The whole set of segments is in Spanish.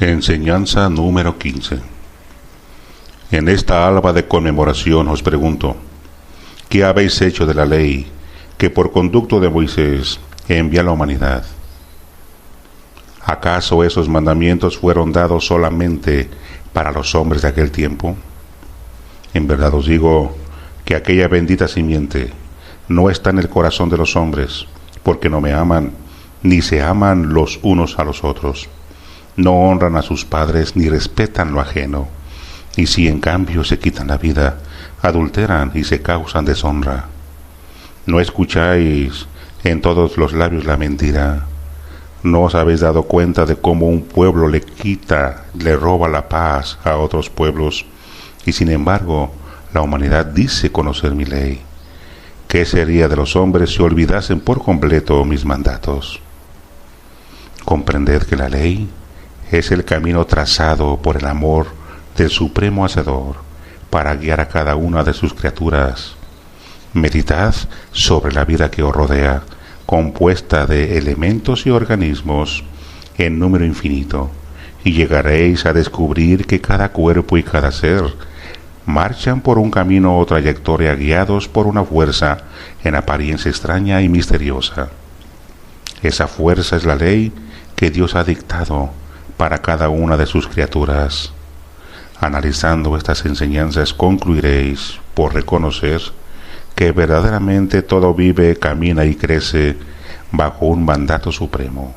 Enseñanza número 15. En esta alba de conmemoración os pregunto, ¿qué habéis hecho de la ley que por conducto de Moisés envía a la humanidad? ¿Acaso esos mandamientos fueron dados solamente para los hombres de aquel tiempo? En verdad os digo que aquella bendita simiente no está en el corazón de los hombres, porque no me aman, ni se aman los unos a los otros. No honran a sus padres ni respetan lo ajeno, y si en cambio se quitan la vida, adulteran y se causan deshonra. ¿No escucháis en todos los labios la mentira? ¿No os habéis dado cuenta de cómo un pueblo le roba la paz a otros pueblos, y sin embargo la humanidad dice conocer mi ley? ¿Qué sería de los hombres si olvidasen por completo mis mandatos? Comprended que la ley es el camino trazado por el amor del Supremo Hacedor para guiar a cada una de sus criaturas. Meditad sobre la vida que os rodea, compuesta de elementos y organismos en número infinito, y llegaréis a descubrir que cada cuerpo y cada ser marchan por un camino o trayectoria guiados por una fuerza en apariencia extraña y misteriosa. Esa fuerza es la ley que Dios ha dictado para cada una de sus criaturas. Analizando estas enseñanzas concluiréis por reconocer que verdaderamente todo vive, camina y crece bajo un mandato supremo.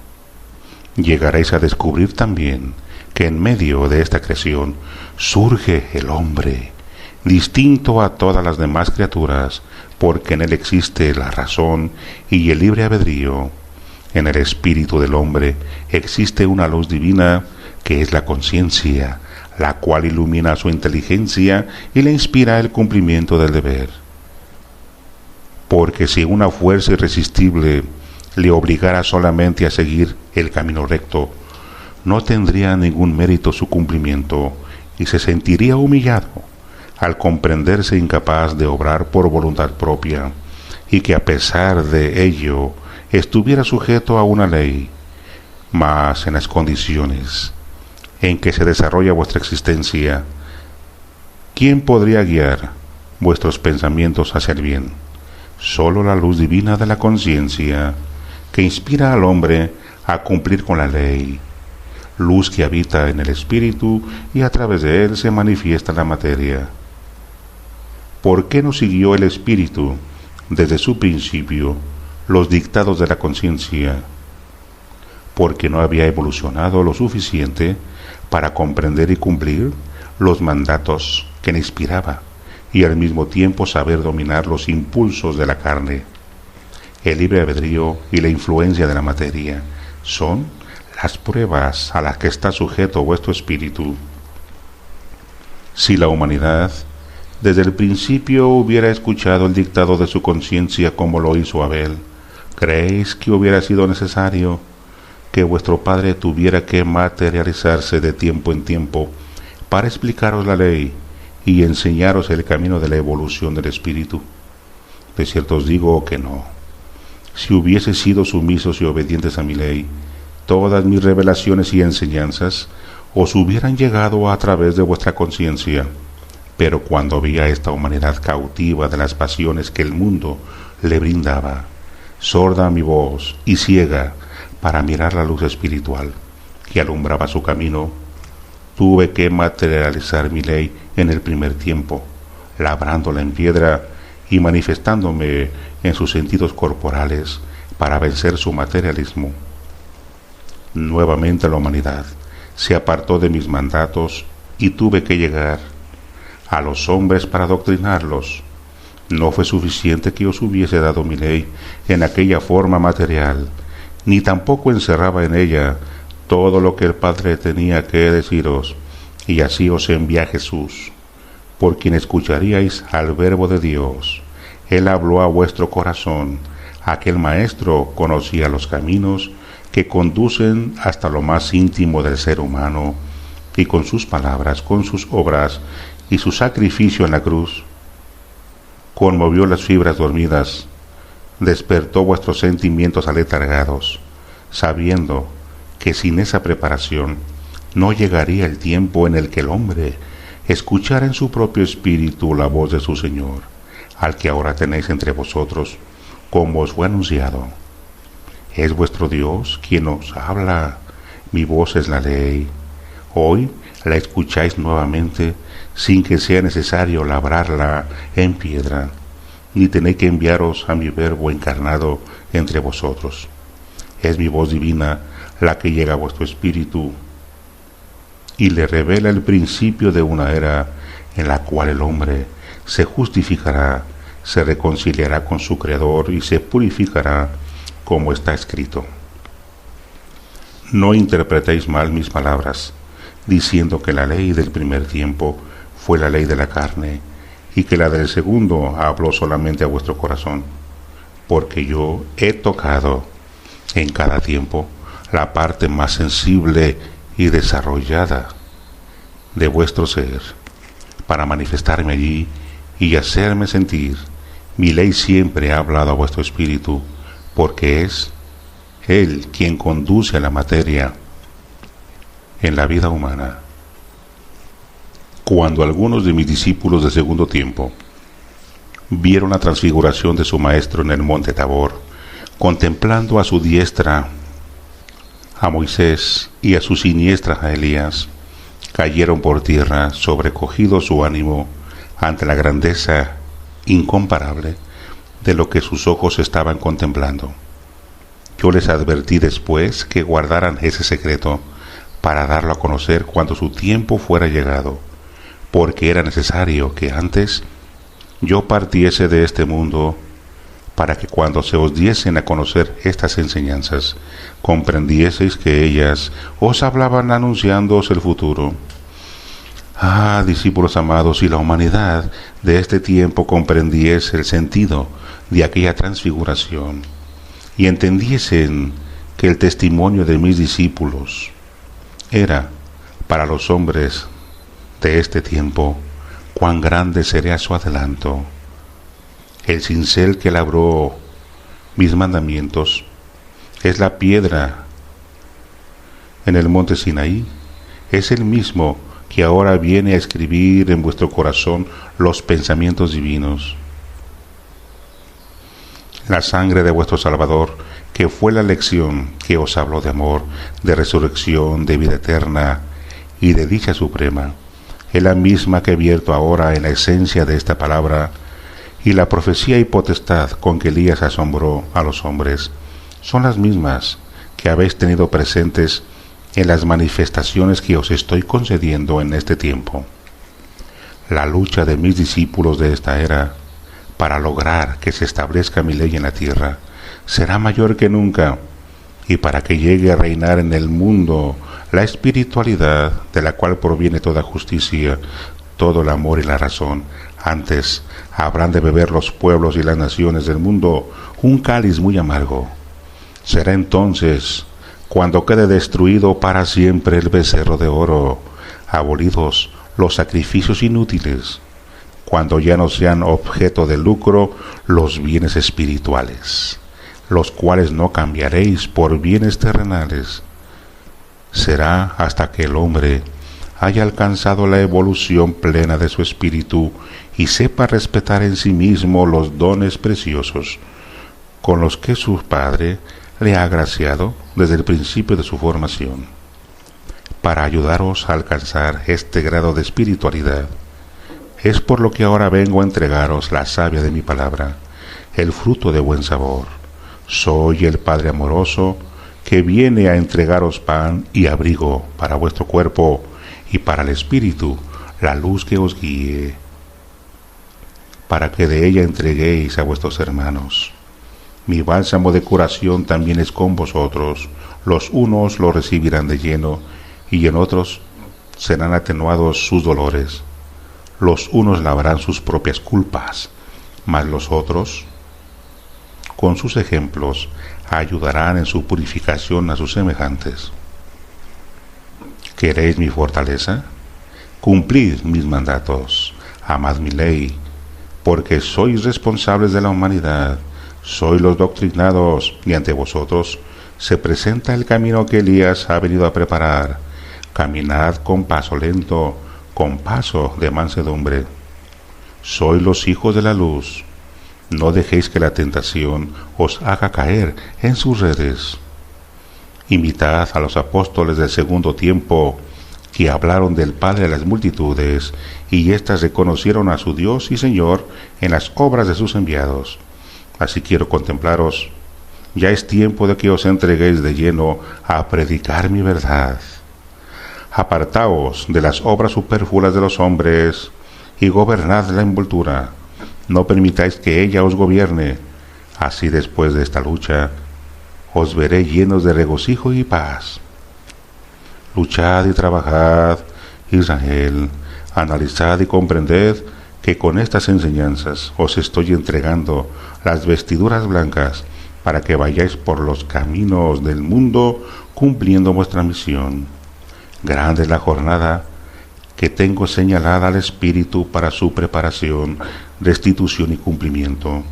Llegaréis a descubrir también que en medio de esta creación surge el hombre, distinto a todas las demás criaturas, porque en él existe la razón y el libre albedrío. En el espíritu del hombre existe una luz divina que es la conciencia, la cual ilumina su inteligencia y le inspira el cumplimiento del deber. Porque si una fuerza irresistible le obligara solamente a seguir el camino recto, no tendría ningún mérito su cumplimiento y se sentiría humillado al comprenderse incapaz de obrar por voluntad propia, y que a pesar de ello estuviera sujeto a una ley. Mas en las condiciones en que se desarrolla vuestra existencia, ¿quién podría guiar vuestros pensamientos hacia el bien? Solo la luz divina de la conciencia, que inspira al hombre a cumplir con la ley, luz que habita en el espíritu y a través de él se manifiesta la materia. ¿Por qué no siguió el espíritu desde su principio los dictados de la conciencia? Porque no había evolucionado lo suficiente para comprender y cumplir los mandatos que le inspiraba, y al mismo tiempo saber dominar los impulsos de la carne. El libre albedrío y la influencia de la materia son las pruebas a las que está sujeto vuestro espíritu. Si la humanidad desde el principio hubiera escuchado el dictado de su conciencia como lo hizo Abel, ¿creéis que hubiera sido necesario que vuestro Padre tuviera que materializarse de tiempo en tiempo para explicaros la ley y enseñaros el camino de la evolución del espíritu? De cierto os digo que no. Si hubiese sido sumisos y obedientes a mi ley, todas mis revelaciones y enseñanzas os hubieran llegado a través de vuestra conciencia. Pero cuando vi a esta humanidad cautiva de las pasiones que el mundo le brindaba, sorda a mi voz y ciega para mirar la luz espiritual que alumbraba su camino, tuve que materializar mi ley en el primer tiempo, labrándola en piedra y manifestándome en sus sentidos corporales para vencer su materialismo. Nuevamente la humanidad se apartó de mis mandatos y tuve que llegar a los hombres para adoctrinarlos. No fue suficiente que os hubiese dado mi ley en aquella forma material, ni tampoco encerraba en ella todo lo que el Padre tenía que deciros, y así os envié a Jesús, por quien escucharíais al Verbo de Dios. Él habló a vuestro corazón. Aquel Maestro conocía los caminos que conducen hasta lo más íntimo del ser humano, y con sus palabras, con sus obras y su sacrificio en la cruz, conmovió las fibras dormidas, despertó vuestros sentimientos aletargados, sabiendo que sin esa preparación no llegaría el tiempo en el que el hombre escuchara en su propio espíritu la voz de su Señor, al que ahora tenéis entre vosotros, como os fue anunciado. Es vuestro Dios quien os habla, mi voz es la ley. Hoy la escucháis nuevamente, sin que sea necesario labrarla en piedra, ni tenéis que enviaros a mi verbo encarnado entre vosotros. Es mi voz divina la que llega a vuestro espíritu y le revela el principio de una era en la cual el hombre se justificará, se reconciliará con su Creador y se purificará, como está escrito. No interpretéis mal mis palabras, diciendo que la ley del primer tiempo fue la ley de la carne, y que la del segundo habló solamente a vuestro corazón, porque yo he tocado en cada tiempo la parte más sensible y desarrollada de vuestro ser, para manifestarme allí y hacerme sentir. Mi ley siempre ha hablado a vuestro espíritu, porque es Él quien conduce a la materia en la vida humana. Cuando algunos de mis discípulos de segundo tiempo vieron la transfiguración de su maestro en el monte Tabor, contemplando a su diestra a Moisés y a su siniestra a Elías, cayeron por tierra, sobrecogido su ánimo ante la grandeza incomparable de lo que sus ojos estaban contemplando. Yo les advertí después que guardaran ese secreto para darlo a conocer cuando su tiempo fuera llegado, porque era necesario que antes yo partiese de este mundo, para que cuando se os diesen a conocer estas enseñanzas, comprendieseis que ellas os hablaban anunciándoos el futuro. Ah, discípulos amados, si la humanidad de este tiempo comprendiese el sentido de aquella transfiguración, y entendiesen que el testimonio de mis discípulos era para los hombres de este tiempo, cuán grande sería su adelanto. El cincel que labró mis mandamientos es la piedra en el monte Sinaí, es el mismo que ahora viene a escribir en vuestro corazón los pensamientos divinos. La sangre de vuestro Salvador, que fue la lección que os habló de amor, de resurrección, de vida eterna y de dicha suprema, es la misma que vierto ahora en la esencia de esta palabra, y la profecía y potestad con que Elías asombró a los hombres son las mismas que habéis tenido presentes en las manifestaciones que os estoy concediendo en este tiempo. La lucha de mis discípulos de esta era para lograr que se establezca mi ley en la tierra será mayor que nunca, y para que llegue a reinar en el mundo la espiritualidad de la cual proviene toda justicia, todo el amor y la razón, antes habrán de beber los pueblos y las naciones del mundo un cáliz muy amargo. Será entonces cuando quede destruido para siempre el becerro de oro, abolidos los sacrificios inútiles, cuando ya no sean objeto de lucro los bienes espirituales, los cuales no cambiaréis por bienes terrenales. Será hasta que el hombre haya alcanzado la evolución plena de su espíritu y sepa respetar en sí mismo los dones preciosos con los que su Padre le ha agraciado desde el principio de su formación. Para ayudaros a alcanzar este grado de espiritualidad, es por lo que ahora vengo a entregaros la savia de mi palabra, el fruto de buen sabor. Soy el Padre amoroso que viene a entregaros pan y abrigo para vuestro cuerpo y para el espíritu, la luz que os guíe, para que de ella entreguéis a vuestros hermanos. Mi bálsamo de curación también es con vosotros. Los unos lo recibirán de lleno, y en otros serán atenuados sus dolores. Los unos lavarán sus propias culpas, mas los otros, con sus ejemplos, ayudarán en su purificación a sus semejantes. ¿Queréis mi fortaleza? Cumplid mis mandatos, amad mi ley, porque sois responsables de la humanidad, sois los doctrinados, y ante vosotros se presenta el camino que Elías ha venido a preparar. Caminad con paso lento, con paso de mansedumbre. Sois los hijos de la luz. No dejéis que la tentación os haga caer en sus redes. Imitad a los apóstoles del segundo tiempo, que hablaron del Padre a las multitudes, y éstas reconocieron a su Dios y Señor en las obras de sus enviados. Así quiero contemplaros. Ya es tiempo de que os entreguéis de lleno a predicar mi verdad. Apartaos de las obras superfluas de los hombres, y gobernad la envoltura. No permitáis que ella os gobierne. Así después de esta lucha, os veré llenos de regocijo y paz. Luchad y trabajad, Israel, analizad y comprended que con estas enseñanzas os estoy entregando las vestiduras blancas para que vayáis por los caminos del mundo cumpliendo vuestra misión. Grande es la jornada que tengo señalada al Espíritu para su preparación, restitución y cumplimiento.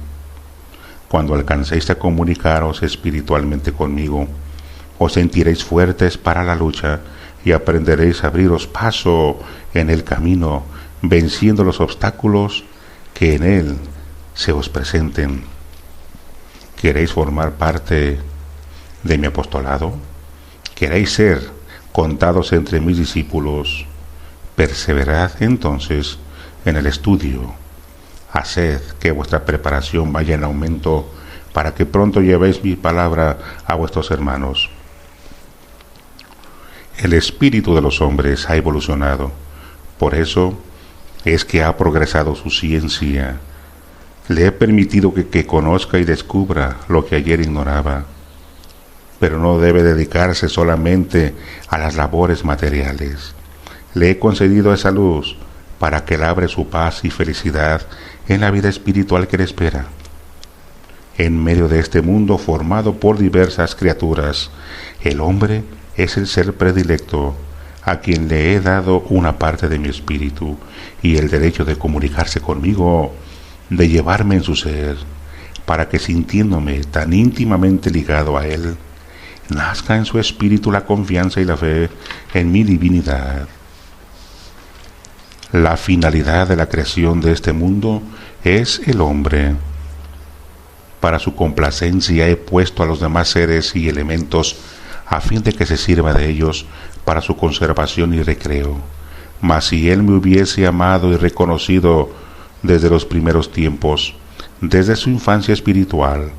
Cuando alcancéis a comunicaros espiritualmente conmigo, os sentiréis fuertes para la lucha y aprenderéis a abriros paso en el camino, venciendo los obstáculos que en él se os presenten. ¿Queréis formar parte de mi apostolado? ¿Queréis ser contados entre mis discípulos? Perseverad entonces en el estudio. Haced que vuestra preparación vaya en aumento para que pronto llevéis mi palabra a vuestros hermanos. El espíritu de los hombres ha evolucionado. Por eso es que ha progresado su ciencia. Le he permitido que conozca y descubra lo que ayer ignoraba. Pero no debe dedicarse solamente a las labores materiales. Le he concedido esa luz para que labre su paz y felicidad en la vida espiritual que le espera. En medio de este mundo formado por diversas criaturas, el hombre es el ser predilecto, a quien le he dado una parte de mi espíritu y el derecho de comunicarse conmigo, de llevarme en su ser, para que sintiéndome tan íntimamente ligado a él, nazca en su espíritu la confianza y la fe en mi divinidad. La finalidad de la creación de este mundo es el hombre. Para su complacencia he puesto a los demás seres y elementos a fin de que se sirva de ellos para su conservación y recreo. Mas si él me hubiese amado y reconocido desde los primeros tiempos, desde su infancia espiritual,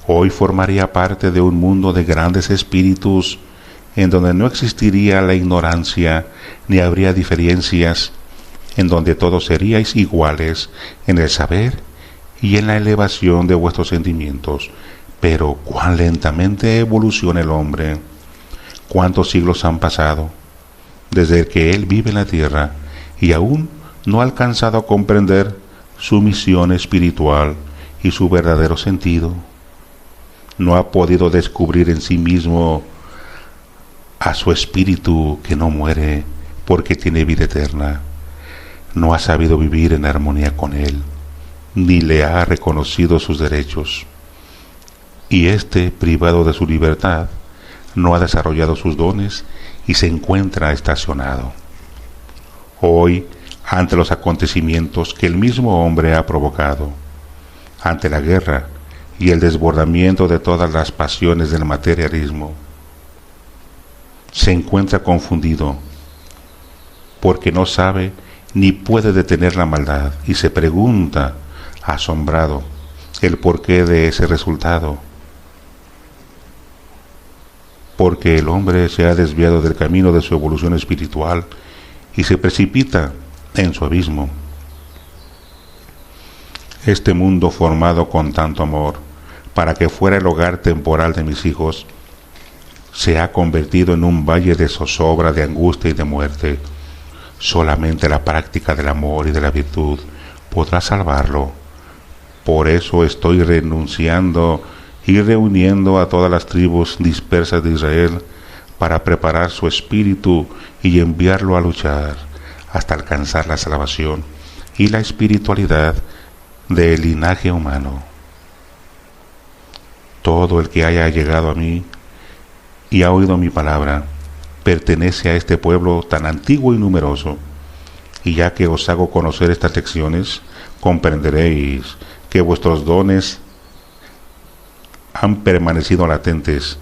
hoy formaría parte de un mundo de grandes espíritus en donde no existiría la ignorancia ni habría diferencias, en donde todos seríais iguales en el saber y en la elevación de vuestros sentimientos. Pero cuán lentamente evoluciona el hombre. ¿Cuántos siglos han pasado desde que él vive en la tierra y aún no ha alcanzado a comprender su misión espiritual y su verdadero sentido? No ha podido descubrir en sí mismo a su espíritu que no muere porque tiene vida eterna. No ha sabido vivir en armonía con él, ni le ha reconocido sus derechos. Y éste, privado de su libertad, no ha desarrollado sus dones y se encuentra estacionado. Hoy, ante los acontecimientos que el mismo hombre ha provocado, ante la guerra y el desbordamiento de todas las pasiones del materialismo, se encuentra confundido porque no sabe ni puede detener la maldad y se pregunta, asombrado, el porqué de ese resultado. Porque el hombre se ha desviado del camino de su evolución espiritual y se precipita en su abismo. Este mundo formado con tanto amor para que fuera el hogar temporal de mis hijos se ha convertido en un valle de zozobra, de angustia y de muerte. Solamente la práctica del amor y de la virtud podrá salvarlo. Por eso estoy renunciando y reuniendo a todas las tribus dispersas de Israel para preparar su espíritu y enviarlo a luchar hasta alcanzar la salvación y la espiritualidad del linaje humano. Todo el que haya llegado a mí y ha oído mi palabra, pertenece a este pueblo tan antiguo y numeroso. Y ya que os hago conocer estas lecciones, comprenderéis que vuestros dones han permanecido latentes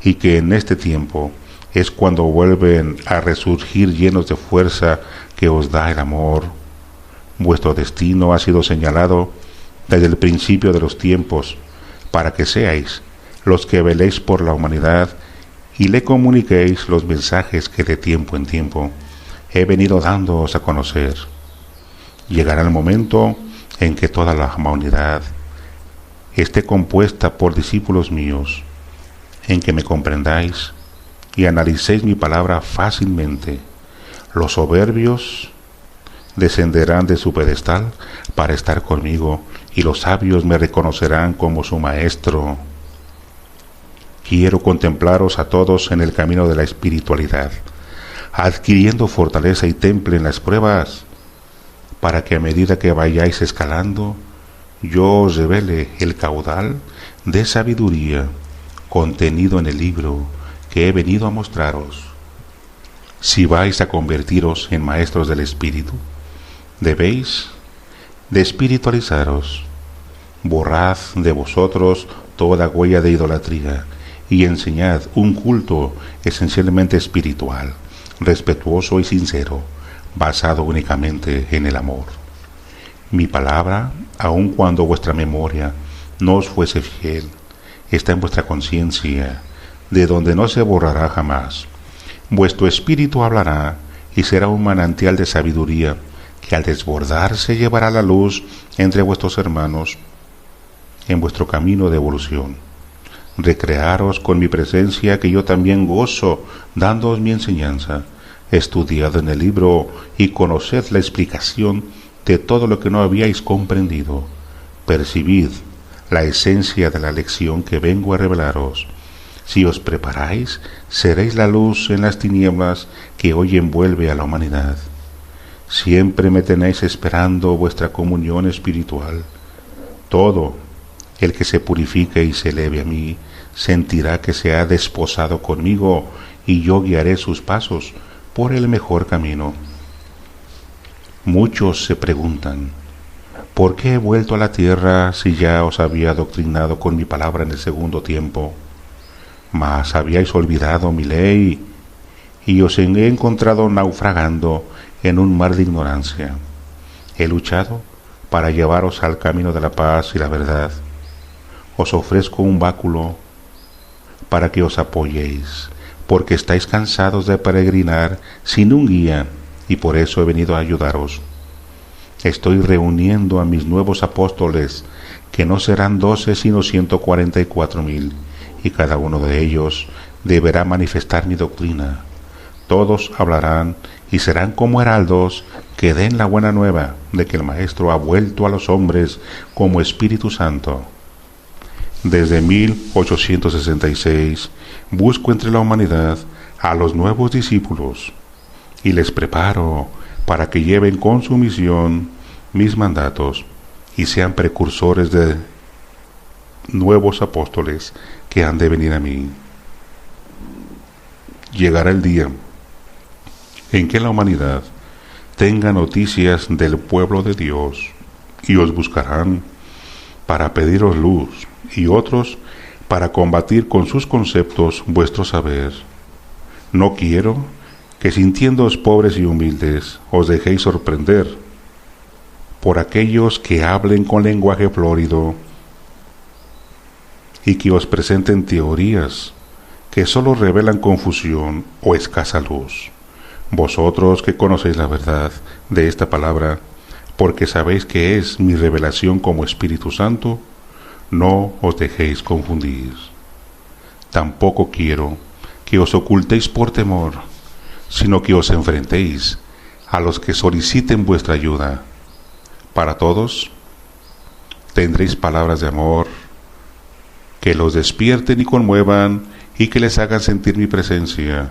y que en este tiempo es cuando vuelven a resurgir llenos de fuerza que os da el amor. Vuestro destino ha sido señalado desde el principio de los tiempos para que seáis los que veléis por la humanidad y le comuniquéis los mensajes que de tiempo en tiempo he venido dándoos a conocer. Llegará el momento en que toda la humanidad esté compuesta por discípulos míos, en que me comprendáis y analicéis mi palabra fácilmente. Los soberbios descenderán de su pedestal para estar conmigo, y los sabios me reconocerán como su maestro. Quiero contemplaros a todos en el camino de la espiritualidad, adquiriendo fortaleza y temple en las pruebas, para que a medida que vayáis escalando, yo os revele el caudal de sabiduría contenido en el libro que he venido a mostraros. Si vais a convertiros en maestros del espíritu, debéis de espiritualizaros. Borrad de vosotros toda huella de idolatría y enseñad un culto esencialmente espiritual, respetuoso y sincero, basado únicamente en el amor. Mi palabra, aun cuando vuestra memoria no os fuese fiel, está en vuestra conciencia, de donde no se borrará jamás. Vuestro espíritu hablará y será un manantial de sabiduría que al desbordarse llevará la luz entre vuestros hermanos en vuestro camino de evolución. Recrearos con mi presencia, que yo también gozo dándoos mi enseñanza. Estudiad en el libro y conoced la explicación de todo lo que no habíais comprendido. Percibid la esencia de la lección que vengo a revelaros. Si os preparáis, seréis la luz en las tinieblas que hoy envuelve a la humanidad. Siempre me tenéis esperando vuestra comunión espiritual. Todo el que se purifique y se eleve a mí, sentirá que se ha desposado conmigo, y yo guiaré sus pasos por el mejor camino. Muchos se preguntan, ¿por qué he vuelto a la tierra si ya os había adoctrinado con mi palabra en el segundo tiempo? Mas habíais olvidado mi ley, y os he encontrado naufragando en un mar de ignorancia. He luchado para llevaros al camino de la paz y la verdad. Os ofrezco un báculo para que os apoyéis, porque estáis cansados de peregrinar sin un guía, y por eso he venido a ayudaros. Estoy reuniendo a mis nuevos apóstoles, que no serán 12 sino 144,000, y cada uno de ellos deberá manifestar mi doctrina. Todos hablarán y serán como heraldos que den la buena nueva de que el Maestro ha vuelto a los hombres como Espíritu Santo. Desde 1866 busco entre la humanidad a los nuevos discípulos y les preparo para que lleven con su misión mis mandatos y sean precursores de nuevos apóstoles que han de venir a mí. Llegará el día en que la humanidad tenga noticias del pueblo de Dios, y os buscarán para pediros luz, y otros para combatir con sus conceptos vuestro saber. No quiero que, sintiéndoos pobres y humildes, os dejéis sorprender por aquellos que hablen con lenguaje florido y que os presenten teorías que sólo revelan confusión o escasa luz. Vosotros que conocéis la verdad de esta palabra, porque sabéis que es mi revelación como Espíritu Santo, no os dejéis confundir. Tampoco quiero que os ocultéis por temor, sino que os enfrentéis a los que soliciten vuestra ayuda. Para todos tendréis palabras de amor que los despierten y conmuevan y que les hagan sentir mi presencia.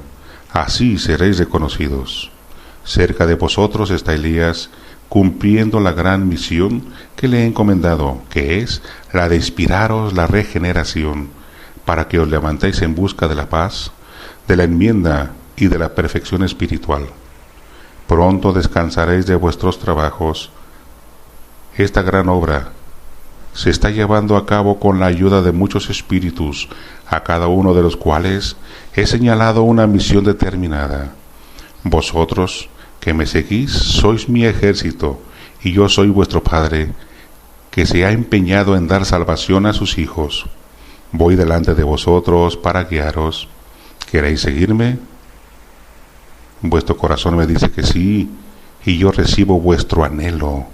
Así seréis reconocidos. Cerca de vosotros está Elías, cumpliendo la gran misión que le he encomendado, que es la de inspiraros la regeneración, para que os levantéis en busca de la paz, de la enmienda y de la perfección espiritual. Pronto descansaréis de vuestros trabajos. Esta gran obra se está llevando a cabo con la ayuda de muchos espíritus, a cada uno de los cuales he señalado una misión determinada. Vosotros, que me seguís, sois mi ejército, y yo soy vuestro Padre, que se ha empeñado en dar salvación a sus hijos. Voy delante de vosotros para guiaros. ¿Queréis seguirme? Vuestro corazón me dice que sí, y yo recibo vuestro anhelo.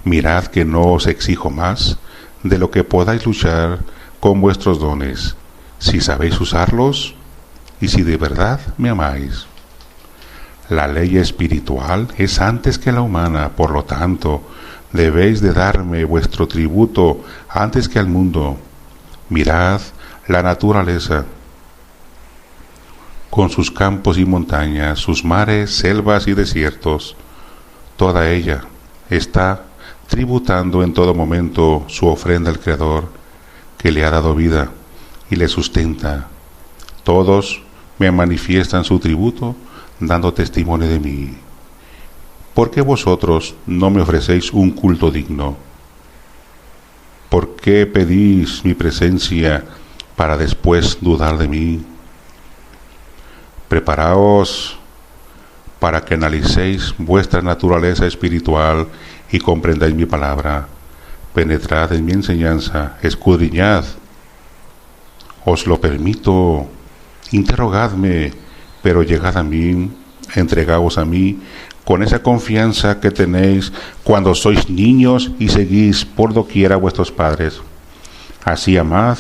Mirad que no os exijo más de lo que podáis luchar con vuestros dones, si sabéis usarlos y si de verdad me amáis. La ley espiritual es antes que la humana, por lo tanto, debéis de darme vuestro tributo antes que al mundo. Mirad la naturaleza, con sus campos y montañas, sus mares, selvas y desiertos. Toda ella está tributando en todo momento su ofrenda al Creador, que le ha dado vida y le sustenta. Todos me manifiestan su tributo, dando testimonio de mí. ¿Por qué vosotros no me ofrecéis un culto digno? ¿Por qué pedís mi presencia para después dudar de mí? Preparaos para que analicéis vuestra naturaleza espiritual y comprendáis mi palabra. Penetrad en mi enseñanza, escudriñad. Os lo permito, interrogadme, pero llegad a mí, entregaos a mí, con esa confianza que tenéis cuando sois niños y seguís por doquier a vuestros padres. Así amad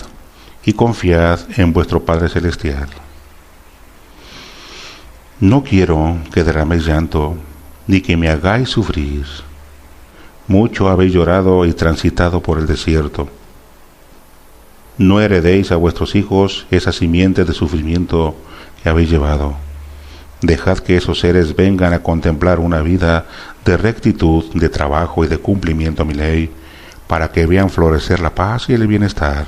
y confiad en vuestro Padre Celestial. No quiero que derraméis llanto, ni que me hagáis sufrir. Mucho habéis llorado y transitado por el desierto. No heredéis a vuestros hijos esa simiente de sufrimiento que habéis llevado. Dejad que esos seres vengan a contemplar una vida de rectitud, de trabajo y de cumplimiento a mi ley, para que vean florecer la paz y el bienestar.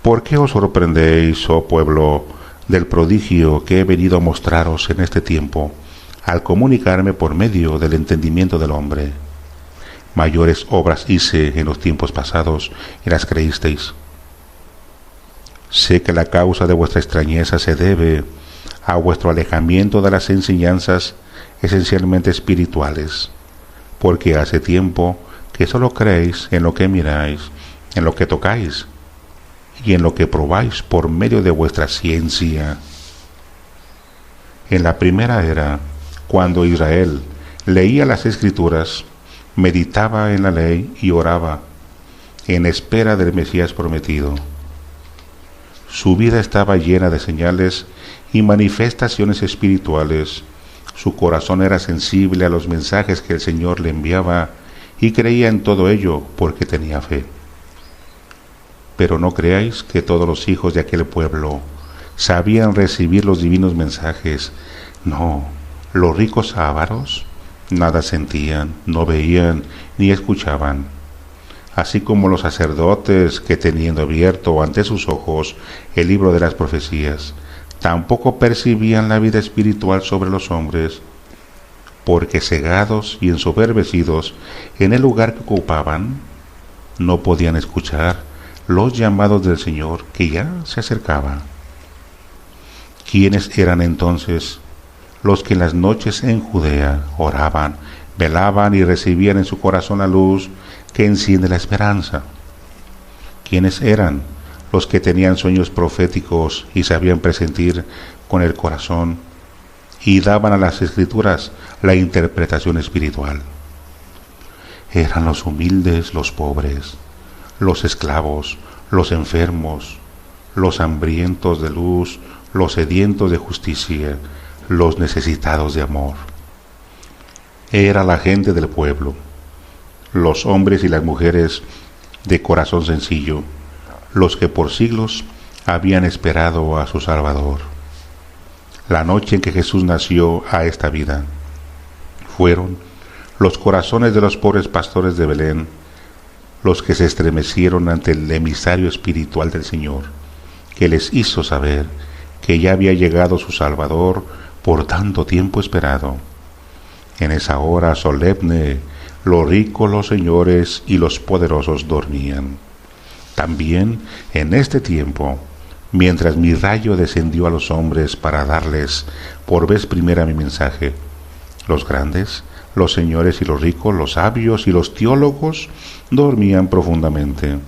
¿Por qué os sorprendéis, oh pueblo, del prodigio que he venido a mostraros en este tiempo, al comunicarme por medio del entendimiento del hombre? Mayores obras hice en los tiempos pasados y las creísteis. Sé que la causa de vuestra extrañeza se debe a vuestro alejamiento de las enseñanzas esencialmente espirituales, porque hace tiempo que solo creéis en lo que miráis, en lo que tocáis y en lo que probáis por medio de vuestra ciencia. En la primera era, cuando Israel leía las Escrituras, meditaba en la ley y oraba en espera del Mesías prometido. Su vida estaba llena de señales y manifestaciones espirituales. Su corazón era sensible a los mensajes que el Señor le enviaba y creía en todo ello porque tenía fe. Pero no creáis que todos los hijos de aquel pueblo sabían recibir los divinos mensajes. No, los ricos ávaros nada sentían, no veían ni escuchaban. Así como los sacerdotes que, teniendo abierto ante sus ojos el libro de las profecías, tampoco percibían la vida espiritual sobre los hombres, porque cegados y ensoberbecidos en el lugar que ocupaban, no podían escuchar los llamados del Señor que ya se acercaba. ¿Quiénes eran entonces los que en las noches en Judea oraban, velaban y recibían en su corazón la luz que enciende la esperanza? ¿Quiénes eran los que tenían sueños proféticos y sabían presentir con el corazón y daban a las Escrituras la interpretación espiritual? Eran los humildes, los pobres, los esclavos, los enfermos, los hambrientos de luz, los sedientos de justicia, los necesitados de amor. Era la gente del pueblo, los hombres y las mujeres de corazón sencillo, los que por siglos habían esperado a su Salvador. La noche en que Jesús nació a esta vida, fueron los corazones de los pobres pastores de Belén los que se estremecieron ante el emisario espiritual del Señor, que les hizo saber que ya había llegado su Salvador por tanto tiempo esperado. En esa hora solemne, los ricos, los señores y los poderosos dormían. También en este tiempo, mientras mi rayo descendió a los hombres para darles por vez primera mi mensaje, los grandes, los señores y los ricos, los sabios y los teólogos dormían profundamente.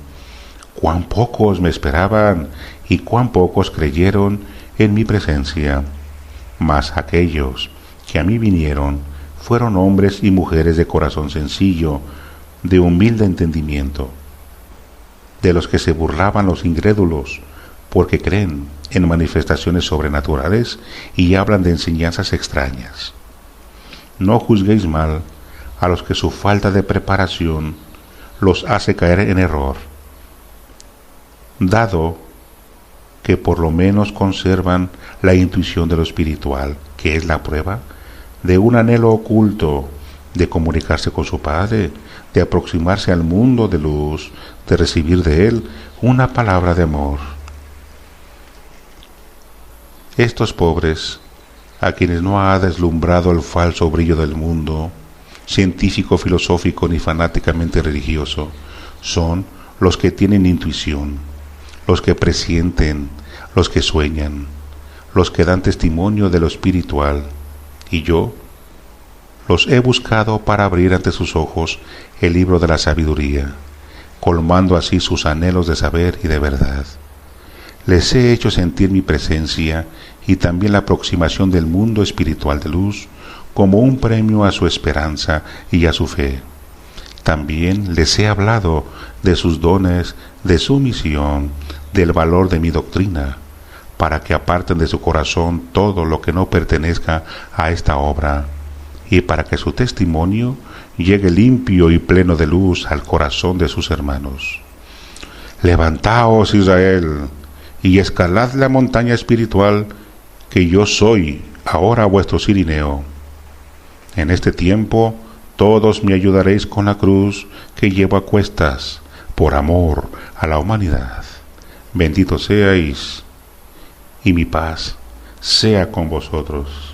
Cuán pocos me esperaban y cuán pocos creyeron en mi presencia. Mas aquellos que a mí vinieron fueron hombres y mujeres de corazón sencillo, de humilde entendimiento, de los que se burlaban los incrédulos, porque creen en manifestaciones sobrenaturales y hablan de enseñanzas extrañas. No juzguéis mal a los que su falta de preparación los hace caer en error, dado que por lo menos conservan la intuición de lo espiritual, que es la prueba de un anhelo oculto de comunicarse con su Padre, de aproximarse al mundo de luz, de recibir de Él una palabra de amor. Estos pobres, a quienes no ha deslumbrado el falso brillo del mundo, científico, filosófico ni fanáticamente religioso, son los que tienen intuición, los que presienten, los que sueñan, los que dan testimonio de lo espiritual, y yo los he buscado para abrir ante sus ojos el libro de la sabiduría, colmando así sus anhelos de saber y de verdad. Les he hecho sentir mi presencia y también la aproximación del mundo espiritual de luz como un premio a su esperanza y a su fe. También les he hablado de sus dones, de su misión, del valor de mi doctrina, para que aparten de su corazón todo lo que no pertenezca a esta obra, y para que su testimonio llegue limpio y pleno de luz al corazón de sus hermanos. Levantaos, Israel, y escalad la montaña espiritual, que yo soy ahora vuestro Cirineo. En este tiempo todos me ayudaréis con la cruz que llevo a cuestas, por amor a la humanidad. Bendito seáis, y mi paz sea con vosotros.